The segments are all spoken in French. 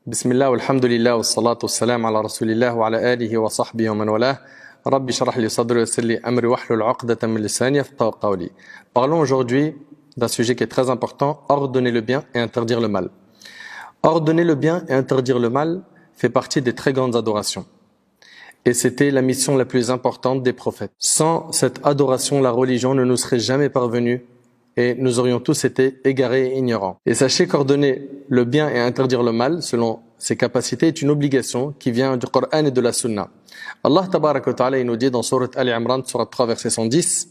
بسم الله والحمد لله والصلاة والسلام على رسول الله وعلى آله وصحبه ومن والاه. ربي اشرح لي صدري ويسر لي أمري واحلل عقدة من لساني يفقهوا قولي. Parlons aujourd'hui d'un sujet qui est très important, ordonner le bien et interdire le mal. Ordonner le bien et interdire le mal fait partie des très grandes adorations. Et c'était la mission la plus importante des prophètes. Sans cette adoration, la religion ne nous serait jamais parvenue et nous aurions tous été égarés et ignorants. Et sachez qu'ordonner le bien et interdire le mal, selon ses capacités, est une obligation qui vient du Coran et de la Sunna. Allah tabaraka wa ta'ala, il nous dit dans sourate Ali Imran, sourate 3, verset 110,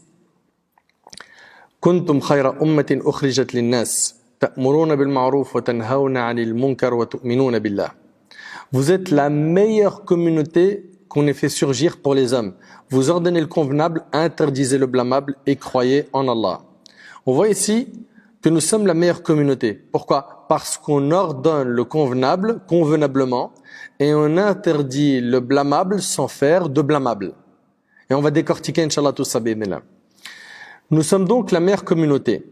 كنتم خير أمة أخرجت للناس تأمرون بالمعروف وتنهون عن المنكر وتؤمنون بالله. Vous êtes la meilleure communauté qu'on ait fait surgir pour les hommes. Vous ordonnez le convenable, interdisez le blâmable et croyez en Allah. On voit ici que nous sommes la meilleure communauté. Pourquoi? Parce qu'on ordonne le convenable convenablement et on interdit le blâmable sans faire de blâmable. Et on va décortiquer, Inch'Allah, tout ça. Nous sommes donc la meilleure communauté.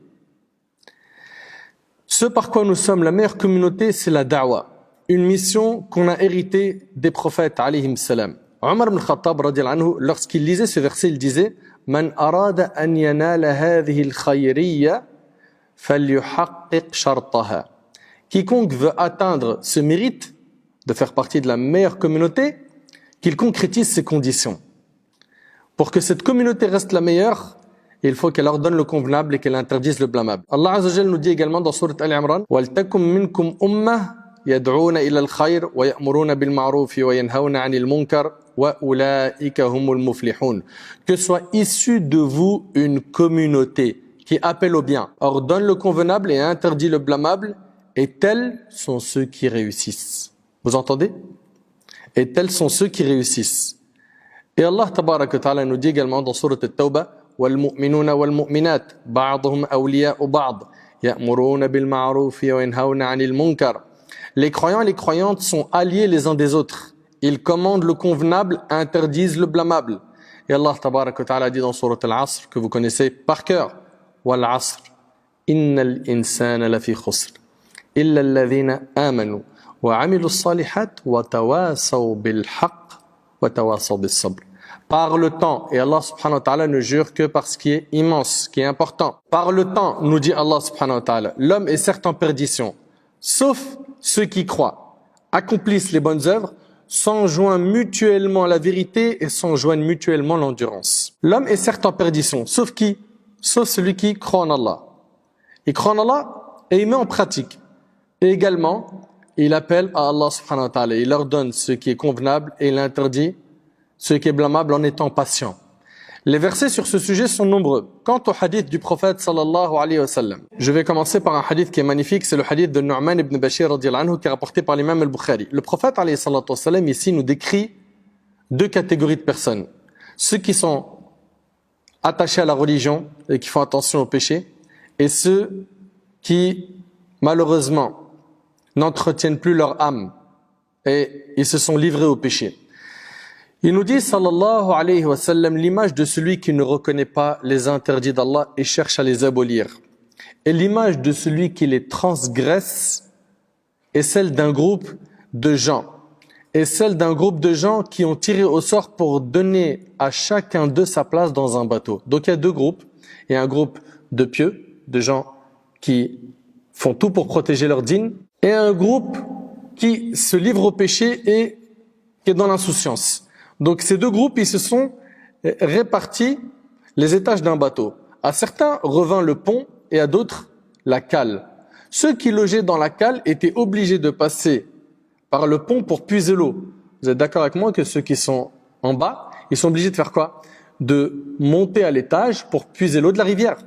Ce par quoi nous sommes la meilleure communauté, c'est la da'wa. Une mission qu'on a héritée des prophètes, alayhim salam. Omar ibn Khattab, radiallahu anhu, lorsqu'il lisait ce verset, il disait « Man arada an yanala hadhihi al-khayriyya falyuhaqqiq shartaha » Quiconque veut atteindre ce mérite de faire partie de la meilleure communauté, qu'il concrétise ses conditions. Pour que cette communauté reste la meilleure, il faut qu'elle ordonne le convenable et qu'elle interdise le blâmable. Allah Azza wa Jalla nous dit également dans sourate Ali Imran « Waltakum minkum ummah yad'una ila al-khayr wa ya'muruna bil ma'ruf wa yanhauna 'anil munkar wa ulaika humul muflihun » Que soit issue de vous une communauté qui appelle au bien, ordonne le convenable et interdit le blâmable, et tels sont ceux qui réussissent. Vous entendez? Et tels sont ceux qui réussissent. Et Allah tabaraka wa ta'ala nous dit également dans sourate At-Tawbah وَالْمُؤْمِنُونَ وَالْمُؤْمِنَاتِ بَعْضُهُمْ أَوْلِيَاءُ بَعْضٍ يَأْمُرُونَ بِالْمَعْرُوفِ وَيَنْهَوْنَ عَنِ الْمُنكَرِ. Les croyants et les croyantes sont alliés les uns des autres. Ils commandent le convenable, interdisent le blâmable. Et Allah tabaraka wa ta'ala dit dans sourate Al-Asr, que vous connaissez par cœur, وَالْعَصْرِ إِنَّ الْإِنسَانَ لَفِي خُسْرٍ إِلَّا الَّذِينَ آمَنُوا وَعَمِلُوا الصَّالِحَاتِ وَتَوَاصَوْا بِالْحَقِّ وَتَوَاصَوْا بِالصَّبْرِ. Par le temps, et Allah subhanahu wa ta'ala ne jure que par ce qui est immense, qui est important. Par le temps, nous dit Allah subhanahu wa ta'ala, l'homme est certes en perdition, sauf ceux qui croient, accomplissent les bonnes œuvres, s'enjoignent mutuellement la vérité et s'enjoignent mutuellement l'endurance. L'homme est certes en perdition, sauf qui? Sauf celui qui croit en Allah. Il croit en Allah et il met en pratique. Et également, il appelle à Allah subhanahu wa ta'ala, il leur donne ce qui est convenable et il interdit ce qui est blâmable en étant patient. Les versets sur ce sujet sont nombreux. Quant au hadith du prophète sallallahu alayhi wa sallam, je vais commencer par un hadith qui est magnifique, c'est le hadith de Nu'man ibn Bashir radiyallahu anhu qui est rapporté par l'imam al-Bukhari. Le prophète alayhi salatu wa sallam ici nous décrit deux catégories de personnes. Ceux qui sont attachés à la religion et qui font attention au péché, et ceux qui malheureusement n'entretiennent plus leur âme et ils se sont livrés au péché. Il nous dit, sallallahu alayhi wa sallam, l'image de celui qui ne reconnaît pas les interdits d'Allah et cherche à les abolir. Et l'image de celui qui les transgresse est celle d'un groupe de gens. Et celle d'un groupe de gens qui ont tiré au sort pour donner à chacun d'eux sa place dans un bateau. Donc il y a deux groupes. Il y a un groupe de pieux, de gens qui font tout pour protéger leur dîn, et un groupe qui se livre au péché et qui est dans l'insouciance. Donc ces deux groupes, ils se sont répartis les étages d'un bateau. À certains revint le pont et à d'autres la cale. Ceux qui logeaient dans la cale étaient obligés de passer par le pont pour puiser l'eau. Vous êtes d'accord avec moi que ceux qui sont en bas, ils sont obligés de faire quoi? De monter à l'étage pour puiser l'eau de la rivière.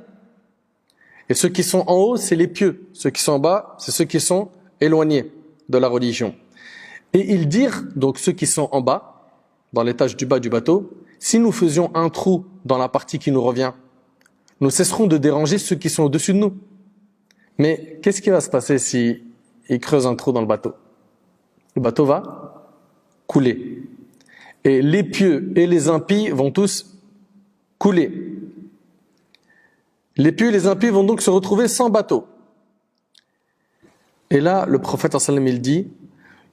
Et ceux qui sont en haut, c'est les pieux. Ceux qui sont en bas, c'est ceux qui sont éloignés de la religion. Et ils dirent, donc ceux qui sont en bas, dans l'étage du bas du bateau, si nous faisions un trou dans la partie qui nous revient, nous cesserons de déranger ceux qui sont au-dessus de nous. Mais qu'est-ce qui va se passer si ils creusent un trou dans le bateau? Le bateau va couler. Et les pieux et les impies vont tous couler. Les pieux et les impies vont donc se retrouver sans bateau. Et là, le prophète sallallahu alayhi wa sallam, il dit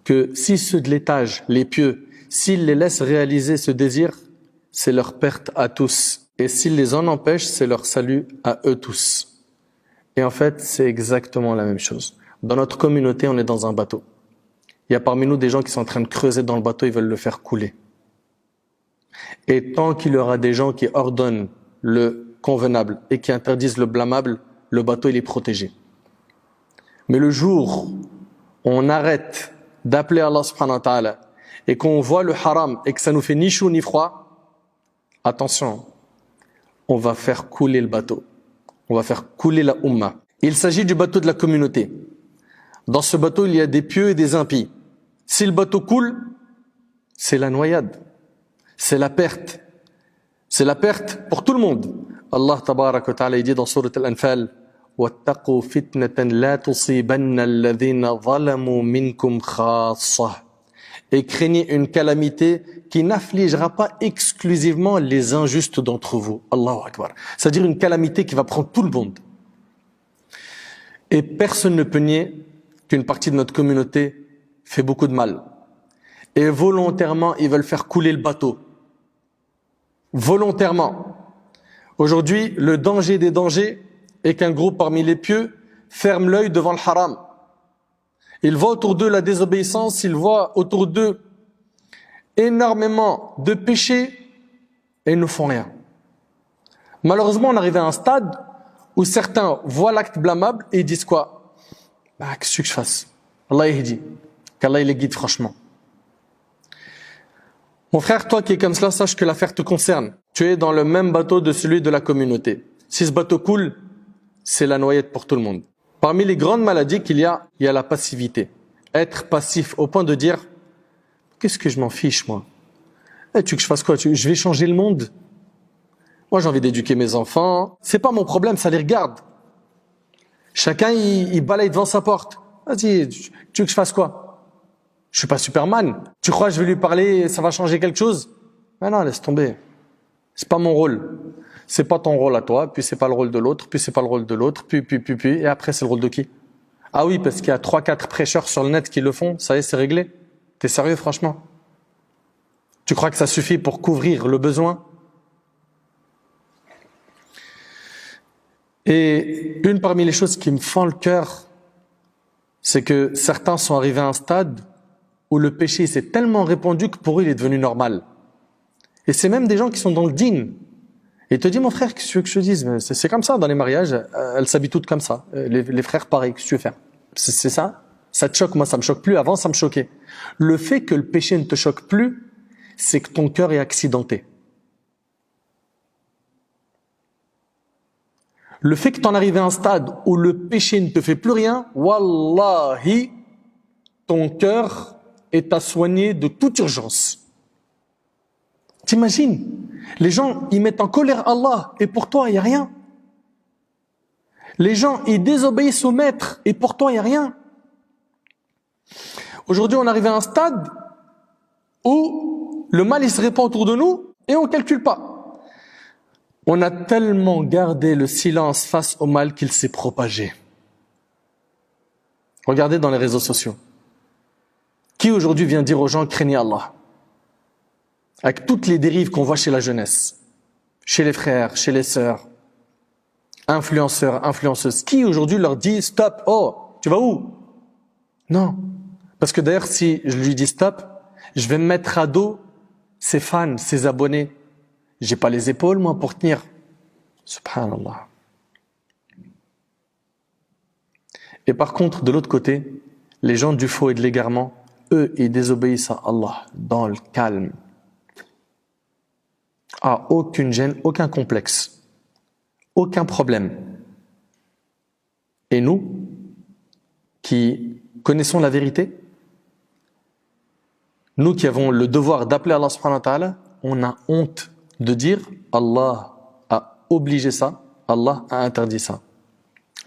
que si ceux de l'étage, les pieux, s'ils les laissent réaliser ce désir, c'est leur perte à tous. Et s'ils les en empêchent, c'est leur salut à eux tous. Et en fait, c'est exactement la même chose. Dans notre communauté, on est dans un bateau. Il y a parmi nous des gens qui sont en train de creuser dans le bateau, ils veulent le faire couler. Et tant qu'il y aura des gens qui ordonnent le convenable et qui interdisent le blâmable, le bateau il est protégé. Mais le jour où on arrête d'appeler Allah subhanahu wa ta'ala et qu'on voit le haram et que ça nous fait ni chaud ni froid, attention, on va faire couler le bateau. On va faire couler la Ummah. Il s'agit du bateau de la communauté. Dans ce bateau, il y a des pieux et des impies. Si le bateau coule, c'est la noyade. C'est la perte. C'est la perte pour tout le monde. Allah tabarak wa ta'ala dit dans Sourate Al-Anfal, وَاتَّقُوا فِتْنَةً لَا تُصِيبَنَّ الَّذِينَ ظَلَمُوا مِنْكُمْ خَاصَّةً. Et craignez une calamité qui n'affligera pas exclusivement les injustes d'entre vous. Allahu Akbar. C'est-à-dire une calamité qui va prendre tout le monde. Et personne ne peut nier qu'une partie de notre communauté fait beaucoup de mal. Et volontairement, ils veulent faire couler le bateau. Volontairement. Aujourd'hui, le danger des dangers est qu'un groupe parmi les pieux ferme l'œil devant le haram. Ils voient autour d'eux la désobéissance, ils voient autour d'eux énormément de péchés et ils ne font rien. Malheureusement, on arrive à un stade où certains voient l'acte blâmable et ils disent quoi ? Qu'est-ce que je fasse ? Allah il dit, qu'Allah il les guide franchement. Mon frère, toi qui es comme cela, sache que l'affaire te concerne. Tu es dans le même bateau de celui de la communauté. Si ce bateau coule, c'est la noyade pour tout le monde. Parmi les grandes maladies qu'il y a la passivité. Être passif au point de dire « Qu'est-ce que je m'en fiche, moi ? Tu veux que je fasse quoi ? Je vais changer le monde ? Moi, j'ai envie d'éduquer mes enfants. C'est pas mon problème, ça les regarde. Chacun, il balaye devant sa porte. Vas-y, tu veux que je fasse quoi ? Je suis pas Superman. Tu crois que je vais lui parler, ça va changer quelque chose ? Mais non, laisse tomber. C'est pas mon rôle. C'est pas ton rôle à toi, puis c'est pas le rôle de l'autre, puis c'est pas le rôle de l'autre, puis, et après c'est le rôle de qui ? Ah oui, parce qu'il y a 3-4 prêcheurs sur le net qui le font, ça y est, c'est réglé. T'es sérieux, franchement ? Tu crois que ça suffit pour couvrir le besoin ? Et une parmi les choses qui me fend le cœur, c'est que certains sont arrivés à un stade où le péché s'est tellement répandu que pour eux il est devenu normal. Et c'est même des gens qui sont dans le dîn. Et il te dit, mon frère, qu'est-ce que tu veux que je te dise ? Mais c'est comme ça, dans les mariages, elles s'habillent toutes comme ça. Les frères, pareil, qu'est-ce que tu veux faire ? C'est ça ? Ça te choque ? Moi, ça me choque plus. Avant, ça me choquait. Le fait que le péché ne te choque plus, c'est que ton cœur est accidenté. Le fait que tu en arrives à un stade où le péché ne te fait plus rien, wallahi, ton cœur est à soigner de toute urgence. T'imagines ? Les gens, ils mettent en colère Allah et pour toi, il n'y a rien. Les gens, ils désobéissent au maître et pour toi, il n'y a rien. Aujourd'hui, on arrive à un stade où le mal, il se répand autour de nous et on ne calcule pas. On a tellement gardé le silence face au mal qu'il s'est propagé. Regardez dans les réseaux sociaux. Qui aujourd'hui vient dire aux gens, craignez Allah ? Avec toutes les dérives qu'on voit chez la jeunesse, chez les frères, chez les sœurs, influenceurs, influenceuses. Qui aujourd'hui leur dit stop, oh, tu vas où? Non. Parce que d'ailleurs, si je lui dis stop, je vais me mettre à dos ses fans, ses abonnés. J'ai pas les épaules, moi, pour tenir. Subhanallah. Et par contre, de l'autre côté, les gens du faux et de l'égarement, eux, ils désobéissent à Allah dans le calme. Ah, aucune gêne, aucun complexe, aucun problème. Et nous, qui connaissons la vérité, nous qui avons le devoir d'appeler Allah subhanahu wa ta'ala, on a honte de dire Allah a obligé ça, Allah a interdit ça.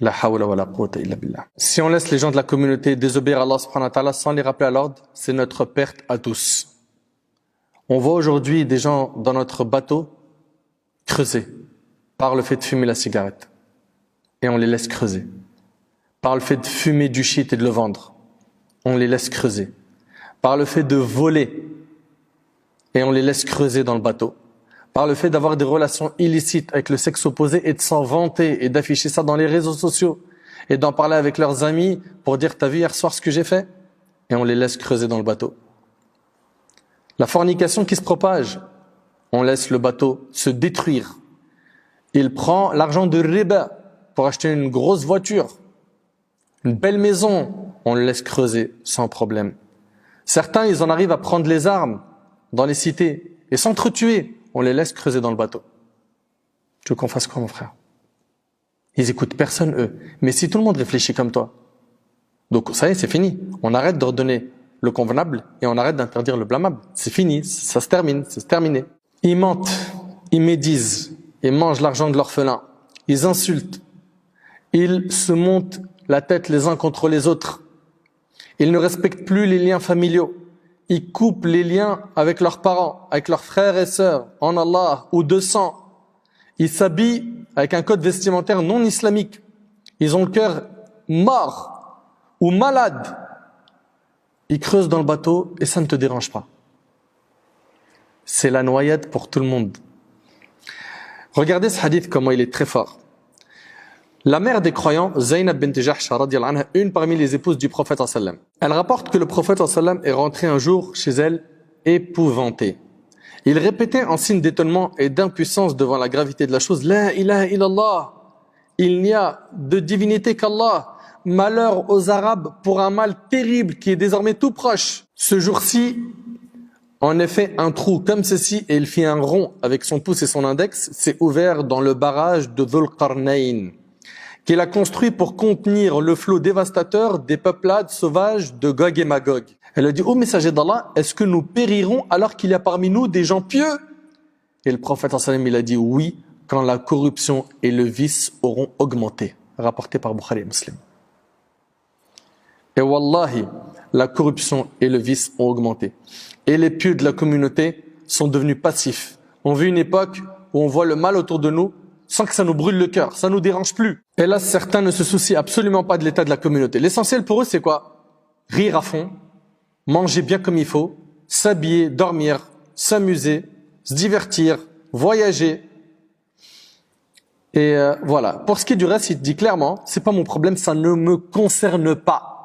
La hawla wa la quwwata illa billah. Si on laisse les gens de la communauté désobéir à Allah subhanahu wa ta'ala sans les rappeler à l'ordre, c'est notre perte à tous. On voit aujourd'hui des gens dans notre bateau creuser par le fait de fumer la cigarette. Et on les laisse creuser. Par le fait de fumer du shit et de le vendre. On les laisse creuser. par le fait de voler, et on les laisse creuser dans le bateau, par le fait d'avoir des relations illicites avec le sexe opposé et de s'en vanter et d'afficher ça dans les réseaux sociaux et d'en parler avec leurs amis pour dire « t'as vu hier soir ce que j'ai fait ?» et on les laisse creuser dans le bateau. La fornication qui se propage, on laisse le bateau se détruire. Il prend l'argent de riba pour acheter une grosse voiture, une belle maison, on le laisse creuser sans problème. Certains, ils en arrivent à prendre les armes dans les cités et s'entretuer, on les laisse creuser dans le bateau. Tu veux qu'on fasse quoi, mon frère? Ils écoutent personne, eux. Mais si tout le monde réfléchit comme toi, donc ça y est, c'est fini. On arrête d'ordonner le convenable et on arrête d'interdire le blâmable. C'est fini, ça se termine, c'est terminé. Ils mentent, ils médisent, ils mangent l'argent de l'orphelin, ils insultent, ils se montent la tête les uns contre les autres. Ils ne respectent plus les liens familiaux. Ils coupent les liens avec leurs parents, avec leurs frères et sœurs, en Allah ou de sang. Ils s'habillent avec un code vestimentaire non islamique. Ils ont le cœur mort ou malade. Ils creusent dans le bateau et ça ne te dérange pas. C'est la noyade pour tout le monde. Regardez ce hadith, comment il est très fort. La mère des croyants, Zaynab bint Jahsh, radiyallahu anha, une parmi les épouses du prophète sallam. Elle rapporte que le prophète sallam est rentré un jour chez elle épouvanté. Il répétait en signe d'étonnement et d'impuissance devant la gravité de la chose, La ilaha illallah, il n'y a de divinité qu'Allah. Malheur aux Arabes pour un mal terrible qui est désormais tout proche. Ce jour-ci, en effet, un trou comme ceci, et il fit un rond avec son pouce et son index, s'est ouvert dans le barrage de Dhul Qarnayn, qu'il a construit pour contenir le flot dévastateur des peuplades sauvages de Gog et Magog. Elle a dit, ô messager d'Allah, est-ce que nous périrons alors qu'il y a parmi nous des gens pieux? Et le prophète sallam, il a dit, oui, quand la corruption et le vice auront augmenté. Rapporté par Bukhari et Muslim. Et wallahi, la corruption et le vice ont augmenté. Et les pieux de la communauté sont devenus passifs. On vit une époque où on voit le mal autour de nous sans que ça nous brûle le cœur, ça nous dérange plus. Et là, certains ne se soucient absolument pas de l'état de la communauté. L'essentiel pour eux, c'est quoi? Rire à fond, manger bien comme il faut, s'habiller, dormir, s'amuser, se divertir, voyager. Et voilà. Pour ce qui est du reste, il te dit clairement, c'est pas mon problème, ça ne me concerne pas.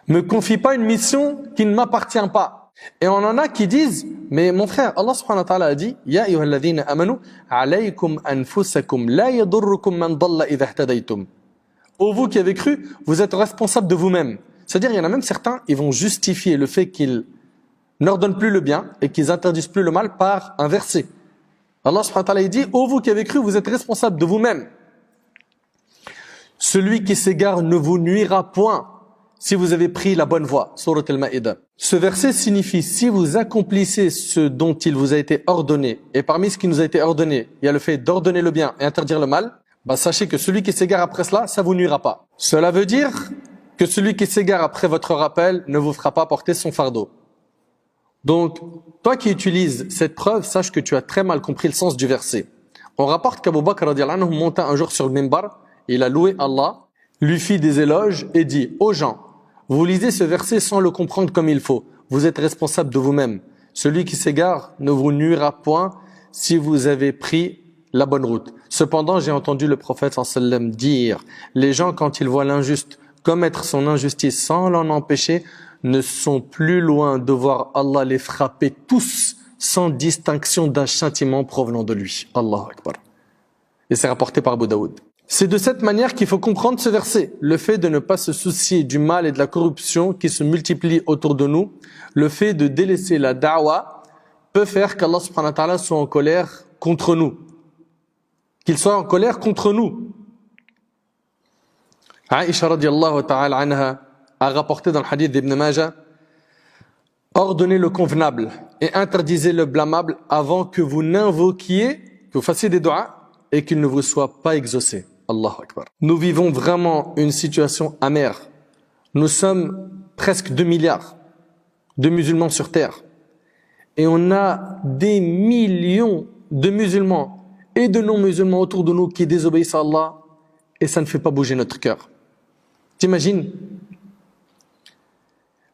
Me confie pas une mission qui ne m'appartient pas. Et on en a qui disent, mais mon frère, Allah subhanahu wa ta'ala a dit, Ya ayyuhalladhina amanu, alaykum anfusakum, la yadurrukum man dalla idha ihtadaytum. Ô vous qui avez cru, vous êtes responsable de vous-même. C'est-à-dire, il y en a même certains, ils vont justifier le fait qu'ils n'ordonnent plus le bien et qu'ils interdisent plus le mal par un verset. Allah subhanahu wa ta'ala il dit, ô vous qui avez cru, vous êtes responsable de vous-même. Celui qui s'égare ne vous nuira point si vous avez pris la bonne voie. Surat al-Ma'idah. Ce verset signifie, si vous accomplissez ce dont il vous a été ordonné, et parmi ce qui nous a été ordonné, il y a le fait d'ordonner le bien et interdire le mal, sachez que celui qui s'égare après cela, ça vous nuira pas. Cela veut dire que celui qui s'égare après votre rappel ne vous fera pas porter son fardeau. Donc, toi qui utilises cette preuve, sache que tu as très mal compris le sens du verset. On rapporte qu'Abu Bakr radiyallahu anhu monta un jour sur le minbar, il a loué Allah, lui fit des éloges et dit aux gens, vous lisez ce verset sans le comprendre comme il faut. Vous êtes responsable de vous-même. Celui qui s'égare ne vous nuira point si vous avez pris la bonne route. Cependant, j'ai entendu le prophète sallallahu alayhi wa sallam dire, les gens quand ils voient l'injuste commettre son injustice sans l'en empêcher, ne sont plus loin de voir Allah les frapper tous sans distinction d'un châtiment provenant de lui. Allahu Akbar. Et c'est rapporté par Abu Daoud. C'est de cette manière qu'il faut comprendre ce verset. Le fait de ne pas se soucier du mal et de la corruption qui se multiplient autour de nous, le fait de délaisser la da'wa peut faire qu'Allah subhanahu wa ta'ala soit en colère contre nous. Qu'il soit en colère contre nous. Aïcha radiallahu ta'ala anha a rapporté dans le hadith d'Ibn Majah, ordonnez le convenable et interdisez le blâmable avant que vous n'invoquiez, que vous fassiez des doigts et qu'il ne vous soit pas exaucé. Allahu Akbar. Nous vivons vraiment une situation amère. Nous sommes presque 2 milliards de musulmans sur terre. Et on a des millions de musulmans et de non-musulmans autour de nous qui désobéissent à Allah et ça ne fait pas bouger notre cœur. T'imagines?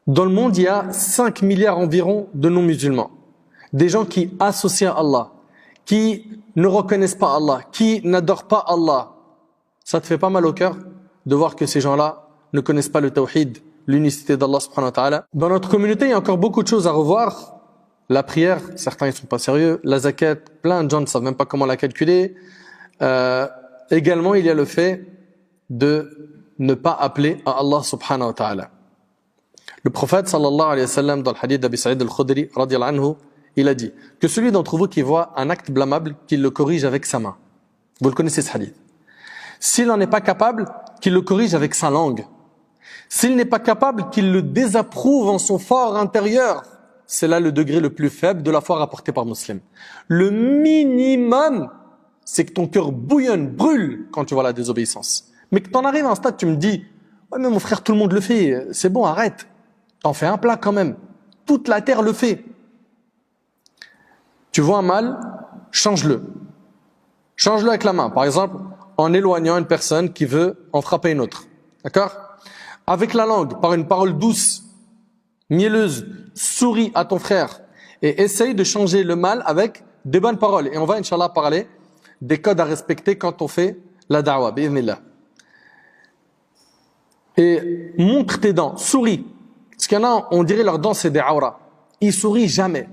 Dans le monde, il y a 5 milliards environ de non-musulmans. Des gens qui associent à Allah, qui ne reconnaissent pas Allah, qui n'adorent pas Allah. Ça te fait pas mal au cœur de voir que ces gens-là ne connaissent pas le tawhid, l'unicité d'Allah subhanahu wa ta'ala. Dans notre communauté, il y a encore beaucoup de choses à revoir. La prière, certains ne sont pas sérieux. La zakat, plein de gens ne savent même pas comment la calculer. Également, il y a le fait de ne pas appeler à Allah subhanahu wa ta'ala. Le prophète sallallahu alayhi wa sallam, dans le hadith d'Abi Sa'id al-Khudri, radiyallahu anhu, il a dit que celui d'entre vous qui voit un acte blâmable, qu'il le corrige avec sa main. Vous le connaissez ce hadith. S'il n'en est pas capable, qu'il le corrige avec sa langue. S'il n'est pas capable, qu'il le désapprouve en son fort intérieur. C'est là le degré le plus faible de la foi rapportée par Muslim. Le minimum, c'est que ton cœur bouillonne, brûle quand tu vois la désobéissance. Mais que t'en arrives à un stade, tu me dis, ouais mais mon frère, tout le monde le fait, c'est bon, arrête. T'en fais un plat quand même. Toute la terre le fait. Tu vois un mal, change-le. Change-le avec la main. Par exemple, en éloignant une personne qui veut en frapper une autre. D'accord? Avec la langue, par une parole douce, mielleuse, souris à ton frère et essaye de changer le mal avec des bonnes paroles. Et on va, Inch'Allah, parler des codes à respecter quand on fait la da'wah, bi'idhnillah. Et montre tes dents, souris. Parce qu'il y en a, on dirait leurs dents, c'est des awra. Ils sourient jamais.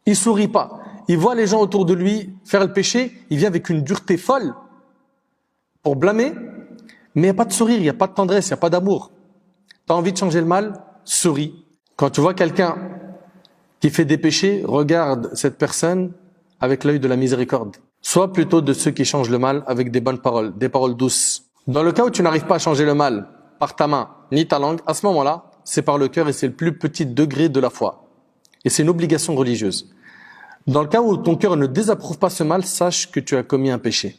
Il sourit pas. Il voit les gens autour de lui faire le péché, il vient avec une dureté folle pour blâmer, mais il n'y a pas de sourire, il n'y a pas de tendresse, il n'y a pas d'amour. Tu as envie de changer le mal, souris. Quand tu vois quelqu'un qui fait des péchés, regarde cette personne avec l'œil de la miséricorde. Sois plutôt de ceux qui changent le mal avec des bonnes paroles, des paroles douces. Dans le cas où tu n'arrives pas à changer le mal par ta main ni ta langue, à ce moment-là, c'est par le cœur et c'est le plus petit degré de la foi. Et c'est une obligation religieuse. Dans le cas où ton cœur ne désapprouve pas ce mal, sache que tu as commis un péché.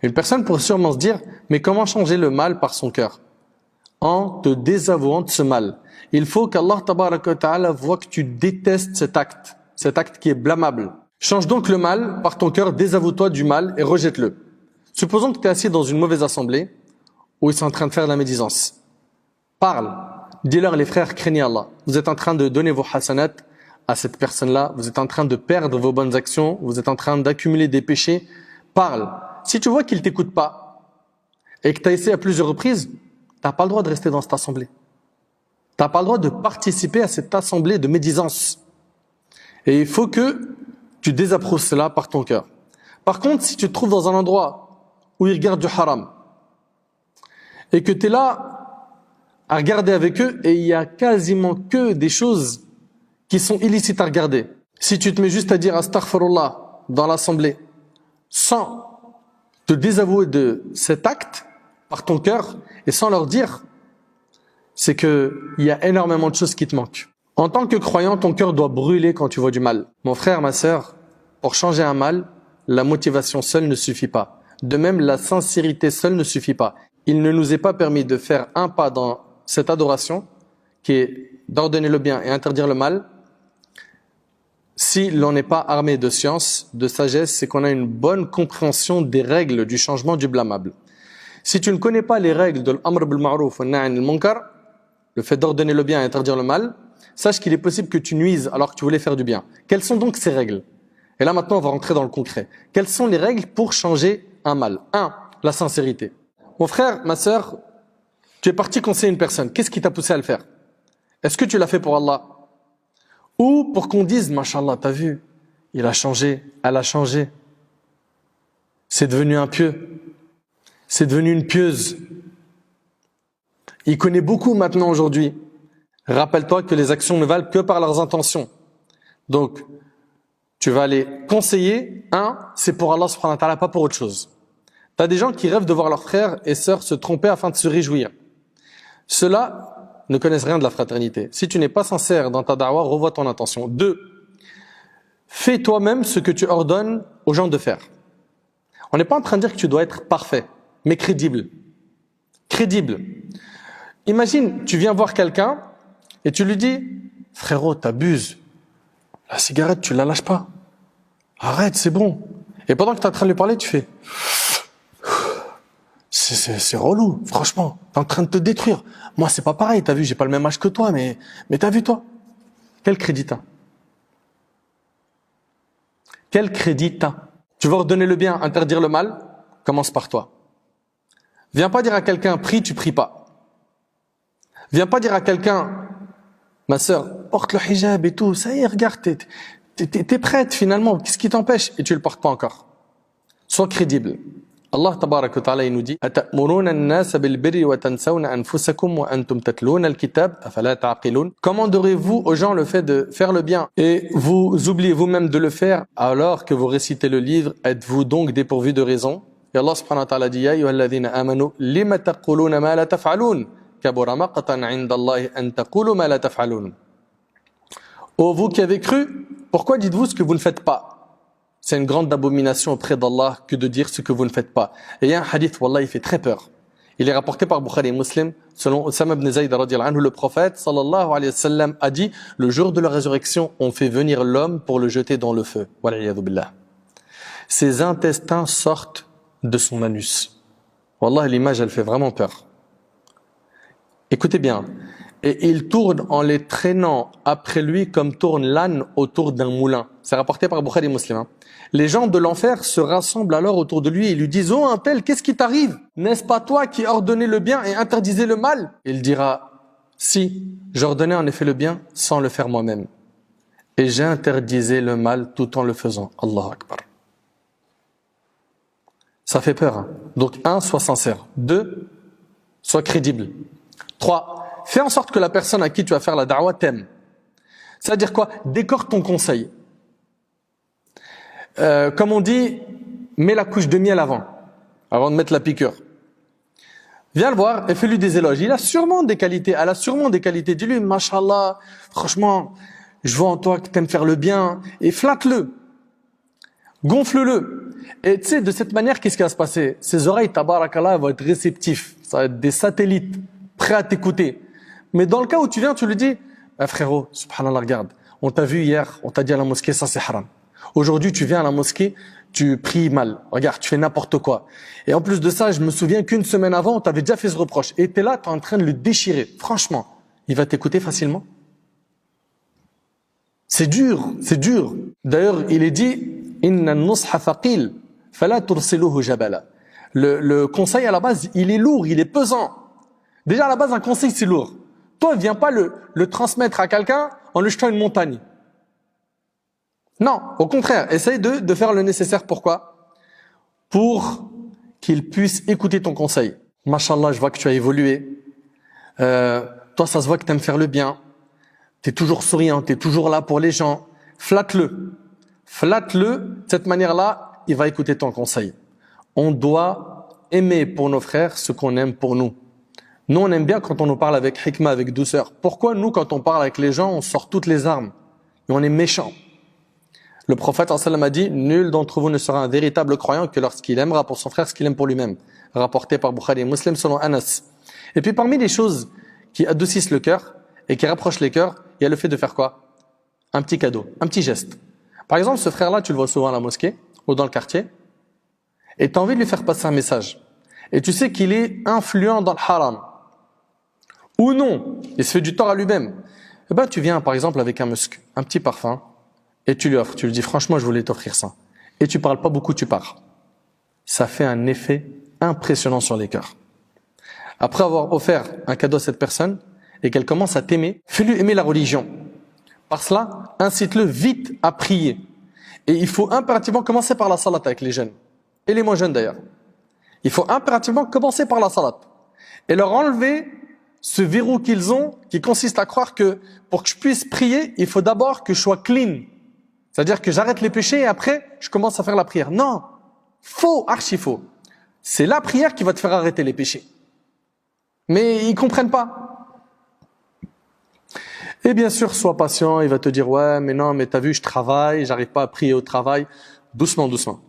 Une personne pourrait sûrement se dire, mais comment changer le mal par son cœur? En te désavouant de ce mal. Il faut qu'Allah tabaraka wa ta'ala voit que tu détestes cet acte qui est blâmable. Change donc le mal par ton cœur, désavoue-toi du mal et rejette-le. Supposons que tu es assis dans une mauvaise assemblée où ils sont en train de faire de la médisance. Parle. Dis-leur, les frères, craignez Allah. Vous êtes en train de donner vos hasanat à cette personne-là. Vous êtes en train de perdre vos bonnes actions. Vous êtes en train d'accumuler des péchés. Parle. Si tu vois qu'il ne t'écoute pas et que tu as essayé à plusieurs reprises, tu n'as pas le droit de rester dans cette assemblée. Tu n'as pas le droit de participer à cette assemblée de médisance. Et il faut que tu désapprouves cela par ton cœur. Par contre, si tu te trouves dans un endroit où ils regardent du haram et que tu es là à regarder avec eux et il y a quasiment que des choses qui sont illicites à regarder. Si tu te mets juste à dire astaghfirullah dans l'assemblée sans te désavouer de cet acte par ton cœur et sans leur dire, c'est que il y a énormément de choses qui te manquent. En tant que croyant, ton cœur doit brûler quand tu vois du mal. Mon frère, ma sœur, pour changer un mal, la motivation seule ne suffit pas. De même, la sincérité seule ne suffit pas. Il ne nous est pas permis de faire un pas dans cette adoration qui est d'ordonner le bien et interdire le mal si l'on n'est pas armé de science, de sagesse, c'est qu'on a une bonne compréhension des règles du changement du blâmable. Si tu ne connais pas les règles de l'amr bil ma'ruf wa nahy anil munkar, le fait d'ordonner le bien et interdire le mal, sache qu'il est possible que tu nuises alors que tu voulais faire du bien. Quelles sont donc ces règles? Et là maintenant on va rentrer dans le concret. Quelles sont les règles pour changer un mal? 1. La sincérité. Mon frère, ma sœur, tu es parti conseiller une personne. Qu'est-ce qui t'a poussé à le faire? Est-ce que tu l'as fait pour Allah? Ou pour qu'on dise, Mashallah, t'as vu, il a changé, elle a changé. C'est devenu un pieux. C'est devenu une pieuse. Il connaît beaucoup maintenant aujourd'hui. Rappelle-toi que les actions ne valent que par leurs intentions. Donc, tu vas les conseiller. 1, c'est pour Allah subhanahu wa ta'ala, pas pour autre chose. T'as des gens qui rêvent de voir leurs frères et sœurs se tromper afin de se réjouir. Ceux-là ne connaissent rien de la fraternité. Si tu n'es pas sincère dans ta da'wah, revois ton intention. 2, fais toi-même ce que tu ordonnes aux gens de faire. On n'est pas en train de dire que tu dois être parfait, mais crédible. Crédible. Imagine, tu viens voir quelqu'un et tu lui dis, frérot, t'abuses. La cigarette, tu la lâches pas. Arrête, c'est bon. Et pendant que tu es en train de lui parler, tu fais, c'est relou, franchement. T'es en train de te détruire. Moi, c'est pas pareil. T'as vu, j'ai pas le même âge que toi, mais t'as vu, toi? Quel crédit t'as? Quel crédit t'as? Tu veux ordonner le bien, interdire le mal? Commence par toi. Viens pas dire à quelqu'un, prie, tu pries pas. Viens pas dire à quelqu'un, ma sœur, porte le hijab et tout. Ça y est, regarde, t'es prête finalement. Qu'est-ce qui t'empêche? Et tu le portes pas encore. Sois crédible. Allah tabarak wa ta'ala, il nous dit Ata'muruna an-nasa bil birri wa tansawna anfusakum wa antum tatluna al-kitab afala ta'qilun. Commanderez-vous aux gens le fait de faire le bien et vous oubliez vous-même de le faire alors que vous récitez le livre? Êtes-vous donc dépourvus de raison? Et Allah subhanahu wa ta'ala dit Ya ayyuhalladhina amanu lima taquluna ma la taf'alun kabura maqtan 'inda Allahi an taqulu ma la taf'alun. Ô vous qui avez cru, pourquoi dites-vous ce que vous ne faites pas? C'est une grande abomination auprès d'Allah que de dire ce que vous ne faites pas. Et il y a un hadith, wallah, il fait très peur. Il est rapporté par Bukhari et Muslim, selon Osama ibn Zayd radiyallahu anhu, le prophète sallallahu alayhi wa sallam a dit le jour de la résurrection, on fait venir l'homme pour le jeter dans le feu. Wal'iyadhu billah. Ses intestins sortent de son anus. Wallah, l'image, elle fait vraiment peur. Écoutez bien. Et il tourne en les traînant après lui comme tourne l'âne autour d'un moulin. C'est rapporté par Bukhari et Muslim. Les gens de l'enfer se rassemblent alors autour de lui et lui disent « Oh, un tel, qu'est-ce qui t'arrive? N'est-ce pas toi qui ordonnais le bien et interdisais le mal ?» Il dira « Si, j'ordonnais en effet le bien sans le faire moi-même. Et j'interdisais le mal tout en le faisant. » Allahu Akbar. Ça fait peur. Donc, 1, sois sincère. 2, sois crédible. 3, fais en sorte que la personne à qui tu vas faire la da'wah t'aime. C'est-à-dire quoi? Décore ton conseil. Comme on dit, mets la couche de miel avant de mettre la piqûre. Viens le voir et fais-lui des éloges. Il a sûrement des qualités, elle a sûrement des qualités. Dis-lui, mashallah, franchement, je vois en toi que tu aimes faire le bien. Et flatte-le. Gonfle-le. Et tu sais, de cette manière, qu'est-ce qui va se passer? Ses oreilles, tabarakallah, vont être réceptifs. Ça va être des satellites, prêts à t'écouter. Mais dans le cas où tu viens, tu lui dis, frérot, subhanallah, regarde, on t'a vu hier, on t'a dit à la mosquée, ça c'est haram. Aujourd'hui, tu viens à la mosquée, tu pries mal. Regarde, tu fais n'importe quoi. Et en plus de ça, je me souviens qu'une semaine avant, on t'avait déjà fait ce reproche. Et t'es là, t'es en train de le déchirer. Franchement, il va t'écouter facilement? C'est dur, c'est dur. D'ailleurs, il est dit, Inna an-nusha thaqil, fala tursiluhu jabala. Le conseil à la base, il est lourd, il est pesant. Déjà à la base, un conseil, c'est lourd. Toi, viens pas le transmettre à quelqu'un en lui jetant une montagne. Non, au contraire, essaye de faire le nécessaire. Pourquoi? Pour qu'il puisse écouter ton conseil. Mashallah, je vois que tu as évolué. Toi, ça se voit que tu aimes faire le bien. Tu es toujours souriant, tu es toujours là pour les gens. Flatte-le. Flatte-le. De cette manière-là, il va écouter ton conseil. On doit aimer pour nos frères ce qu'on aime pour nous. Nous, on aime bien quand on nous parle avec hikmah, avec douceur. Pourquoi nous, quand on parle avec les gens, on sort toutes les armes et on est méchant? Le prophète sallam a dit, nul d'entre vous ne sera un véritable croyant que lorsqu'il aimera pour son frère ce qu'il aime pour lui-même. Rapporté par Bukhari et Muslim selon Anas. Et puis parmi les choses qui adoucissent le cœur et qui rapprochent les cœurs, il y a le fait de faire quoi? Un petit cadeau, un petit geste. Par exemple, ce frère-là, tu le vois souvent à la mosquée ou dans le quartier et tu as envie de lui faire passer un message. Et tu sais qu'il est influent dans le haram. Ou non, il se fait du tort à lui-même. Eh ben, tu viens par exemple avec un musc, un petit parfum, et tu lui offres, tu lui dis franchement je voulais t'offrir ça. Et tu parles pas beaucoup, tu pars. Ça fait un effet impressionnant sur les cœurs. Après avoir offert un cadeau à cette personne et qu'elle commence à t'aimer, fais-lui aimer la religion. Par cela, incite-le vite à prier. Et il faut impérativement commencer par la salat avec les jeunes. Et les moins jeunes d'ailleurs. Il faut impérativement commencer par la salat. Et leur enlever ce verrou qu'ils ont, qui consiste à croire que pour que je puisse prier, il faut d'abord que je sois clean. C'est-à-dire que j'arrête les péchés et après, je commence à faire la prière. Non, faux, archi faux. C'est la prière qui va te faire arrêter les péchés. Mais ils comprennent pas. Et bien sûr, sois patient, il va te dire, ouais, mais non, mais t'as vu, je travaille, j'arrive pas à prier au travail. Doucement, doucement.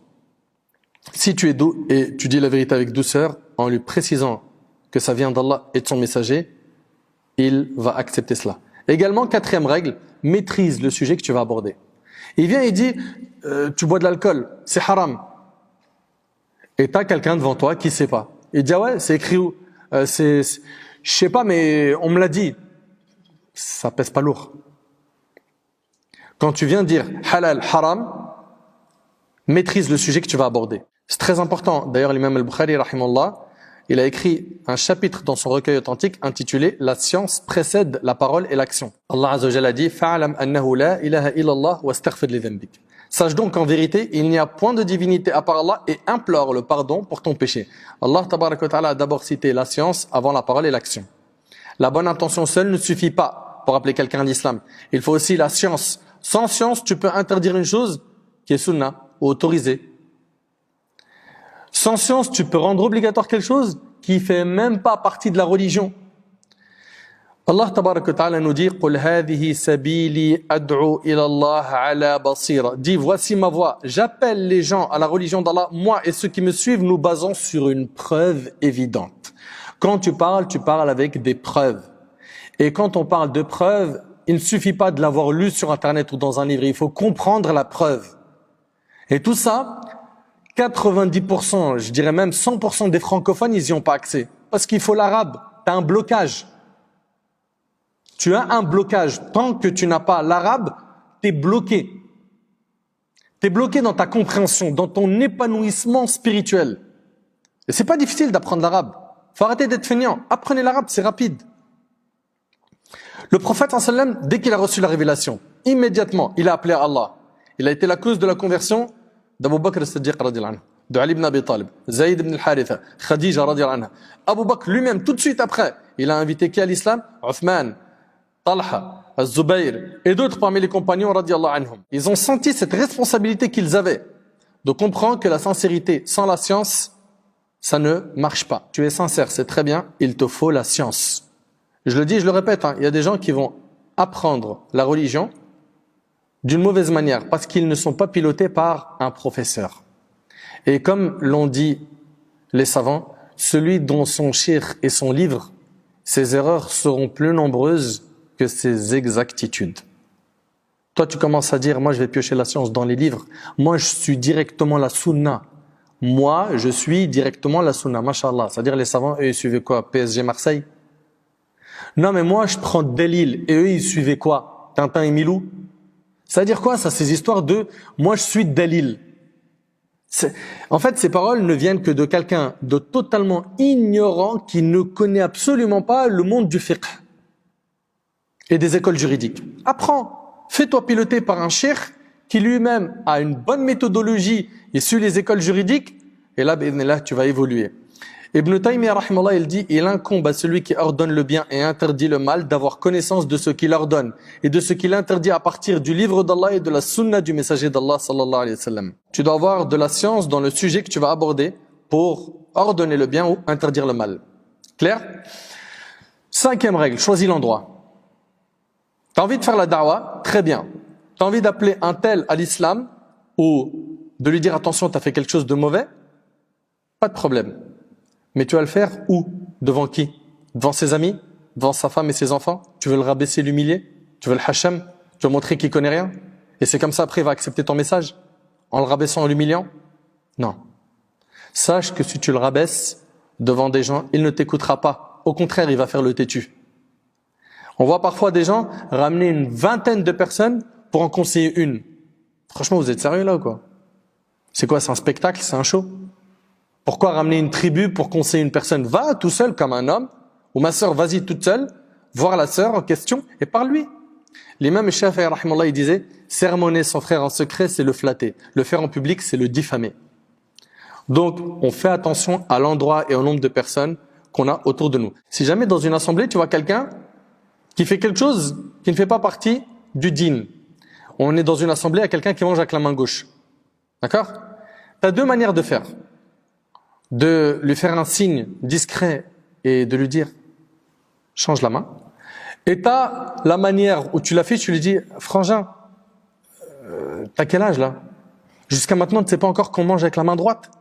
Si tu es doux et tu dis la vérité avec douceur, en lui précisant que ça vient d'Allah et de son messager, il va accepter cela. Également, 4e règle, maîtrise le sujet que tu vas aborder. Il vient et dit, tu bois de l'alcool, c'est haram. Et tu as quelqu'un devant toi qui ne sait pas. Il dit, ah ouais, c'est écrit où? Je sais pas, mais on me l'a dit. Ça pèse pas lourd. Quand tu viens dire halal, haram, maîtrise le sujet que tu vas aborder. C'est très important. D'ailleurs, l'imam al-Bukhari, rahimahullah, il a écrit un chapitre dans son recueil authentique intitulé « La science précède la parole et l'action ». Allah Azza wa Jalla a dit « Fa'alam annahu la ilaha illallah wa astaghfir li dhanbik ». Sache donc qu'en vérité, il n'y a point de divinité à part Allah et implore le pardon pour ton péché. Allah tabaraka wa ta'ala a d'abord cité la science avant la parole et l'action. La bonne intention seule ne suffit pas pour appeler quelqu'un à l'islam. Il faut aussi la science. Sans science, tu peux interdire une chose qui est sunnah ou autorisée. Sans science, tu peux rendre obligatoire quelque chose qui fait même pas partie de la religion. Allah tabaraka wa ta'ala nous dit قُلْ هَذِهِ سَبِيلِي أَدْعُو إِلَى اللَّهِ عَلَى بَصِيرَةٍ. Dis, voici ma voix, j'appelle les gens à la religion d'Allah, moi et ceux qui me suivent, nous basons sur une preuve évidente. Quand tu parles avec des preuves. Et quand on parle de preuves, il ne suffit pas de l'avoir lu sur internet ou dans un livre, il faut comprendre la preuve. Et tout ça, 90%, je dirais même 100% des francophones, ils n'y ont pas accès. Parce qu'il faut l'arabe, tu as un blocage. Tu as un blocage. Tant que tu n'as pas l'arabe, tu es bloqué. Tu es bloqué dans ta compréhension, dans ton épanouissement spirituel. Et c'est pas difficile d'apprendre l'arabe. Faut arrêter d'être feignant. Apprenez l'arabe, c'est rapide. Le prophète sallam, dès qu'il a reçu la révélation, immédiatement, il a appelé à Allah. Il a été la cause de la conversion d'Abu Bakr as-Siddiq radiyallahu anhu, de Ali ibn Abi Talib, Zayd ibn al-Haritha, Khadija radiyallahu anha. Abu Bakr lui-même, tout de suite après, il a invité qui à l'islam? Uthman, Talha, Az-Zubayr et d'autres parmi les compagnons radiyallahu anhum. Ils ont senti cette responsabilité qu'ils avaient de comprendre que la sincérité sans la science, ça ne marche pas. Tu es sincère, c'est très bien, il te faut la science. Je le dis, je le répète, il y a des gens qui vont apprendre la religion d'une mauvaise manière parce qu'ils ne sont pas pilotés par un professeur. Et comme l'ont dit les savants, celui dont son shir et son livre, ses erreurs seront plus nombreuses que ses exactitudes. Toi, tu commences à dire, moi je vais piocher la science dans les livres, moi je suis directement la sunna. Moi, je suis directement la sunna, mashallah. C'est-à-dire les savants, eux, ils suivaient quoi? PSG Marseille? Non, mais moi, je prends Delil. Et eux, ils suivaient quoi? Tintin et Milou? C'est-à-dire quoi, ça? Ces histoires de « moi, je suis Delil ». En fait, ces paroles ne viennent que de quelqu'un de totalement ignorant qui ne connaît absolument pas le monde du fiqh et des écoles juridiques. Apprends. Fais-toi piloter par un cheikh qui lui-même a une bonne méthodologie et suit les écoles juridiques. Et là, tu vas évoluer. Ibn Taymiyyah, rahimahullah, il dit, il incombe à celui qui ordonne le bien et interdit le mal d'avoir connaissance de ce qu'il ordonne et de ce qu'il interdit à partir du livre d'Allah et de la sunna du messager d'Allah sallallahu alayhi wa sallam. Tu dois avoir de la science dans le sujet que tu vas aborder pour ordonner le bien ou interdire le mal. Clair? 5e règle, choisis l'endroit. T'as envie de faire la da'wah? Très bien. T'as envie d'appeler un tel à l'islam ou de lui dire attention, t'as fait quelque chose de mauvais? Pas de problème. Mais tu vas le faire où? Devant qui? Devant ses amis? Devant sa femme et ses enfants? Tu veux le rabaisser, l'humilier? Tu veux le hacham? Tu veux montrer qu'il connaît rien? Et c'est comme ça après il va accepter ton message? En le rabaissant, en l'humiliant? Non. Sache que si tu le rabaisses devant des gens, il ne t'écoutera pas. Au contraire, il va faire le têtu. On voit parfois des gens ramener une vingtaine de personnes pour en conseiller une. Franchement, vous êtes sérieux là ou quoi? C'est quoi? C'est un spectacle? C'est un show? Pourquoi ramener une tribu pour conseiller une personne? Va tout seul comme un homme, ou ma sœur, vas-y toute seule, voir la sœur en question et parle-lui. L'imam Shafi'i, rahimahullah, il disait, sermonner son frère en secret, c'est le flatter. Le faire en public, c'est le diffamer. Donc, on fait attention à l'endroit et au nombre de personnes qu'on a autour de nous. Si jamais dans une assemblée, tu vois quelqu'un qui fait quelque chose qui ne fait pas partie du dîn. On est dans une assemblée à quelqu'un qui mange avec la main gauche. D'accord? Tu as deux manières de faire. De lui faire un signe discret et de lui dire « change la main ». Et tu as la manière où tu l'as fait, tu lui dis « frangin, t'as quel âge là? Jusqu'à maintenant, tu ne sais pas encore qu'on mange avec la main droite.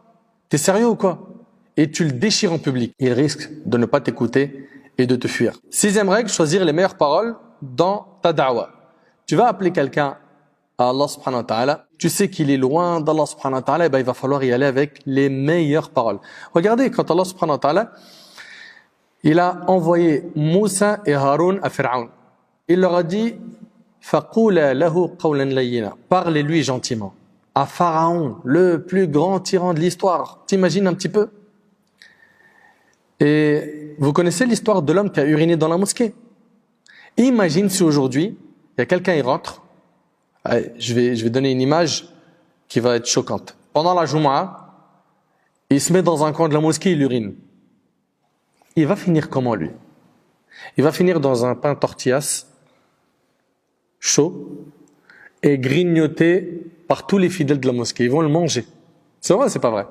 T'es sérieux ou quoi ?» Et tu le déchires en public. Il risque de ne pas t'écouter et de te fuir. 6e règle, choisir les meilleures paroles dans ta da'wah. Tu vas appeler quelqu'un à Allah subhanahu wa ta'ala. tu sais qu'il est loin d'Allah subhanahu wa ta'ala, il va falloir y aller avec les meilleures paroles. Regardez, quand Allah subhanahu wa ta'ala, il a envoyé Moussa et Haroun à Pharaon. Il leur a dit, فَقُولَ لَهُ قَوْلًا لَيِّنًا. Parlez-lui gentiment. À Pharaon, le plus grand tyran de l'histoire. T'imagines un petit peu? Et vous connaissez l'histoire de l'homme qui a uriné dans la mosquée. Imagine si aujourd'hui, il y a quelqu'un qui rentre. Allez, je vais donner une image qui va être choquante. Pendant la Jumu'ah, il se met dans un coin de la mosquée, il urine. Il va finir comment lui? Il va finir dans un pain tortillas chaud et grignoté par tous les fidèles de la mosquée. Ils vont le manger. C'est vrai ou c'est pas vrai?